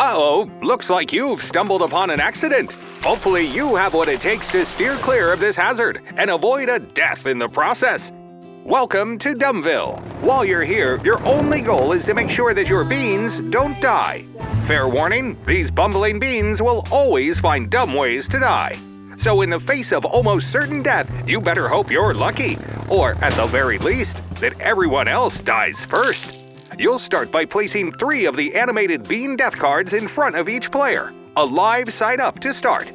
Uh-oh, looks like you've stumbled upon an accident. Hopefully you have what it takes to steer clear of this hazard and avoid a death in the process. Welcome to Dumbville. While you're here, your only goal is to make sure that your beans don't die. Fair warning, these bumbling beans will always find dumb ways to die. So in the face of almost certain death, you better hope you're lucky, or at the very least, that everyone else dies first. You'll start by placing 3 of the animated bean death cards in front of each player, a live side up to start.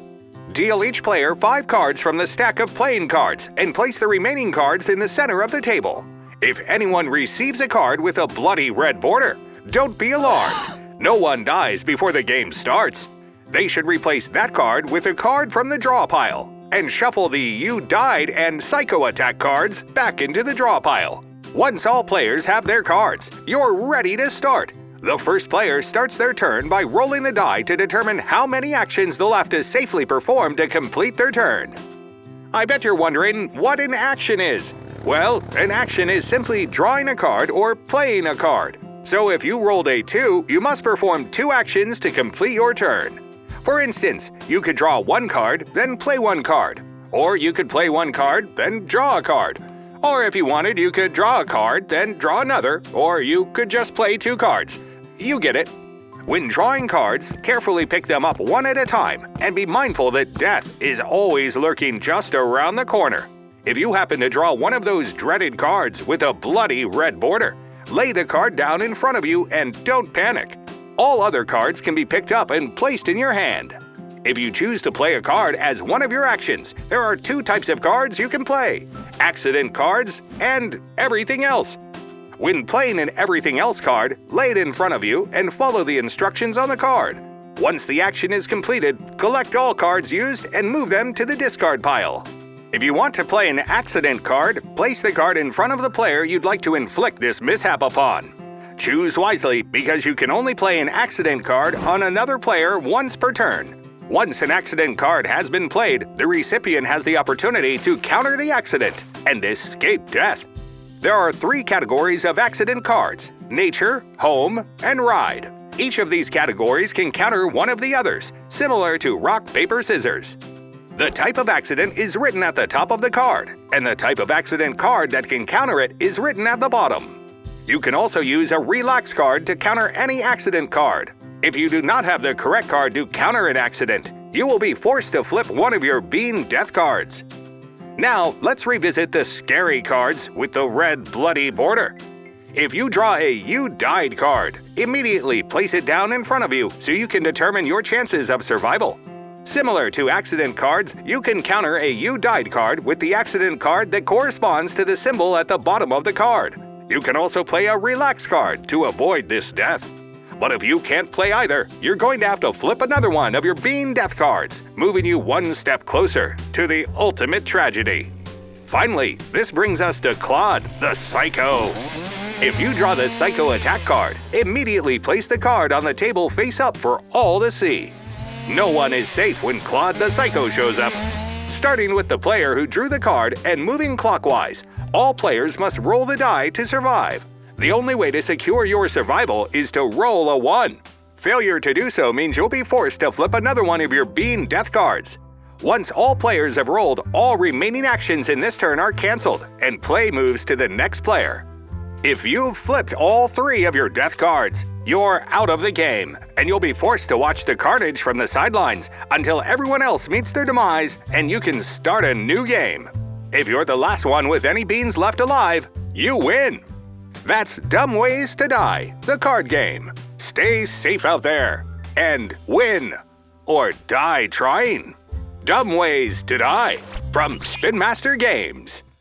Deal each player 5 cards from the stack of playing cards and place the remaining cards in the center of the table. If anyone receives a card with a bloody red border, don't be alarmed. No one dies before the game starts. They should replace that card with a card from the draw pile and shuffle the You Died and Psycho Attack cards back into the draw pile. Once all players have their cards, you're ready to start. The first player starts their turn by rolling the die to determine how many actions they'll have to safely perform to complete their turn. I bet you're wondering what an action is. Well, an action is simply drawing a card or playing a card. So if you rolled a 2, you must perform 2 actions to complete your turn. For instance, you could draw 1 card, then play 1 card. Or you could play 1 card, then draw a card. Or if you wanted, you could draw a card, then draw another, or you could just play 2 cards. You get it. When drawing cards, carefully pick them up one at a time and be mindful that death is always lurking just around the corner. If you happen to draw one of those dreaded cards with a bloody red border, lay the card down in front of you and don't panic. All other cards can be picked up and placed in your hand. If you choose to play a card as one of your actions, there are 2 types of cards you can play: accident cards and everything else. When playing an everything else card, lay it in front of you and follow the instructions on the card. Once the action is completed, collect all cards used and move them to the discard pile. If you want to play an accident card, place the card in front of the player you'd like to inflict this mishap upon. Choose wisely because you can only play an accident card on another player once per turn. Once an accident card has been played, the recipient has the opportunity to counter the accident and escape death. There are 3 categories of accident cards: nature, home, and ride. Each of these categories can counter one of the others, similar to rock, paper, scissors. The type of accident is written at the top of the card, and the type of accident card that can counter it is written at the bottom. You can also use a relax card to counter any accident card. If you do not have the correct card to counter an accident, you will be forced to flip one of your bean death cards. Now, let's revisit the scary cards with the red bloody border. If you draw a You Died card, immediately place it down in front of you so you can determine your chances of survival. Similar to accident cards, you can counter a You Died card with the accident card that corresponds to the symbol at the bottom of the card. You can also play a relax card to avoid this death. But if you can't play either, you're going to have to flip another one of your bean death cards, moving you one step closer to the ultimate tragedy. Finally, this brings us to Claude, the Psycho. If you draw the Psycho Attack card, immediately place the card on the table face up for all to see. No one is safe when Claude the Psycho shows up. Starting with the player who drew the card and moving clockwise, all players must roll the die to survive. The only way to secure your survival is to roll a 1. Failure to do so means you'll be forced to flip another one of your bean death cards. Once all players have rolled, all remaining actions in this turn are canceled, and play moves to the next player. If you've flipped all 3 of your death cards, you're out of the game, and you'll be forced to watch the carnage from the sidelines until everyone else meets their demise and you can start a new game. If you're the last one with any beans left alive, you win! That's Dumb Ways to Die, the card game. Stay safe out there and win or die trying. Dumb Ways to Die from Spin Master Games.